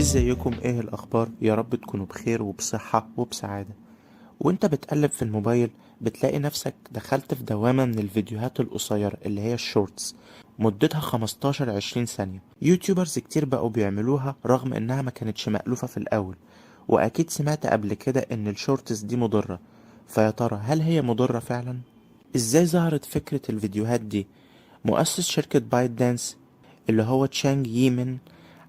ازيكم؟ ايه الاخبار؟ يا رب تكونوا بخير وبصحة وبسعادة. وانت بتقلب في الموبايل بتلاقي نفسك دخلت في دوامة من الفيديوهات القصيرة اللي هي الشورتس، مدتها 15-20 ثانية. يوتيوبرز كتير بقوا بيعملوها رغم انها ما كانتش مألوفة في الاول. واكيد سمعت قبل كده ان الشورتس دي مضرة، فيا ترى هل هي مضرة فعلا؟ ازاي ظهرت فكرة الفيديوهات دي؟ مؤسس شركة بايت دانس اللي هو تشانج ييمن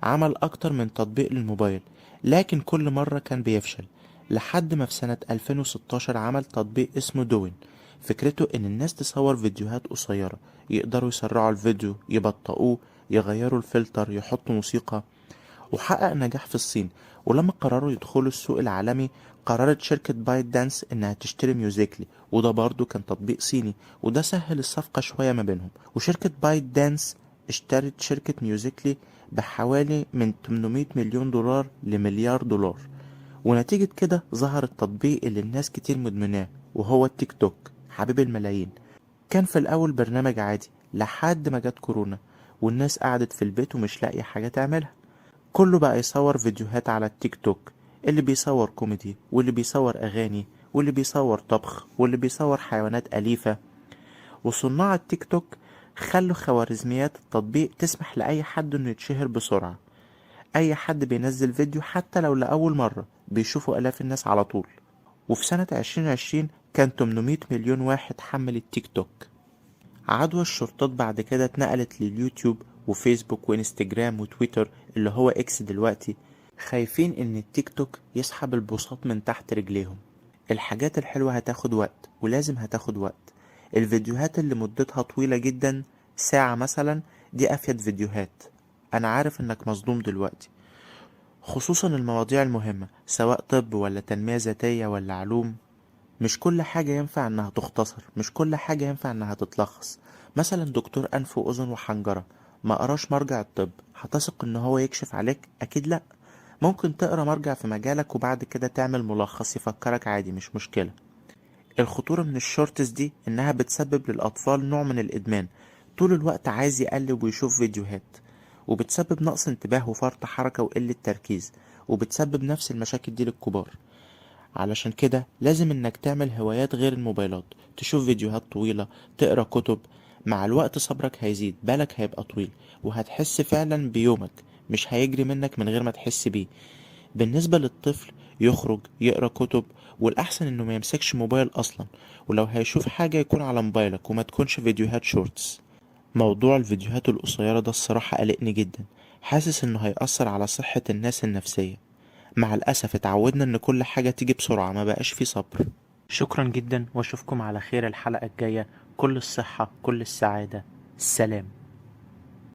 عمل أكتر من تطبيق للموبايل، لكن كل مرة كان بيفشل، لحد ما في سنة 2016 عمل تطبيق اسمه دوين. فكرته إن الناس تصور فيديوهات قصيرة، يقدروا يسرعوا الفيديو، يبطئوه، يغيروا الفلتر، يحطوا موسيقى، وحقق نجاح في الصين. ولما قرروا يدخلوا السوق العالمي قررت شركة بايت دانس انها تشتري ميوزيكلي، وده برضو كان تطبيق صيني، وده سهل الصفقة شوية ما بينهم. وشركة بايت دانس اشترت شركة ميوزيكلي بحوالي من 800 مليون دولار لمليار دولار. ونتيجة كده ظهر التطبيق اللي الناس كتير مدمناه، وهو التيك توك، حبيب الملايين. كان في الأول برنامج عادي لحد ما جت كورونا، والناس قعدت في البيت ومش لاقية حاجة تعملها. كله بقى يصور فيديوهات على التيك توك، اللي بيصور كوميدي، واللي بيصور أغاني، واللي بيصور طبخ، واللي بيصور حيوانات أليفة. وصناع التيك توك خلوا خوارزميات التطبيق تسمح لأي حد إنه يتشهر بسرعة. أي حد بينزل فيديو حتى لو لأول مرة بيشوفوا آلاف الناس على طول. وفي سنة 2020 كان 800 مليون واحد حمل التيك توك. عدوى الشرطات بعد كده اتنقلت لليوتيوب وفيسبوك وانستجرام وتويتر اللي هو اكس دلوقتي، خايفين ان التيك توك يسحب البساط من تحت رجليهم. الحاجات الحلوة هتاخد وقت، ولازم هتاخد وقت. الفيديوهات اللي مدتها طويلة جدا، ساعة مثلا، دي افيد فيديوهات. انا عارف انك مصدوم دلوقتي، خصوصا المواضيع المهمة، سواء طب ولا تنمية ذاتية ولا علوم. مش كل حاجة ينفع انها تختصر، مش كل حاجة ينفع انها تتلخص. مثلا دكتور انف واذن وحنجرة ما قراش مرجع الطب، هتثق ان هو يكشف عليك؟ اكيد لا. ممكن تقرا مرجع في مجالك وبعد كده تعمل ملخص يفكرك، عادي، مش مشكلة. الخطورة من الشورتس دي انها بتسبب للاطفال نوع من الادمان، طول الوقت عايز يقلب ويشوف فيديوهات، وبتسبب نقص انتباه وفرط حركة وقلة تركيز، وبتسبب نفس المشاكل دي للكبار. علشان كده لازم انك تعمل هوايات غير الموبايلات، تشوف فيديوهات طويلة، تقرا كتب. مع الوقت صبرك هيزيد، بالك هيبقى طويل، وهتحس فعلا بيومك، مش هيجري منك من غير ما تحس بيه. بالنسبة للطفل، يخرج يقرا كتب، والأحسن انه ما يمسكش موبايل اصلا، ولو هيشوف حاجة يكون على موبايلك وما تكونش فيديوهات شورتس. موضوع الفيديوهات القصيرة ده الصراحة قلقني جدا، حاسس انه هيأثر على صحة الناس النفسية. مع الأسف اتعودنا ان كل حاجة تيجي بسرعة، ما بقاش في صبر. شكرا جدا، واشوفكم على خير الحلقة الجاية. كل الصحة، كل السعادة. السلام.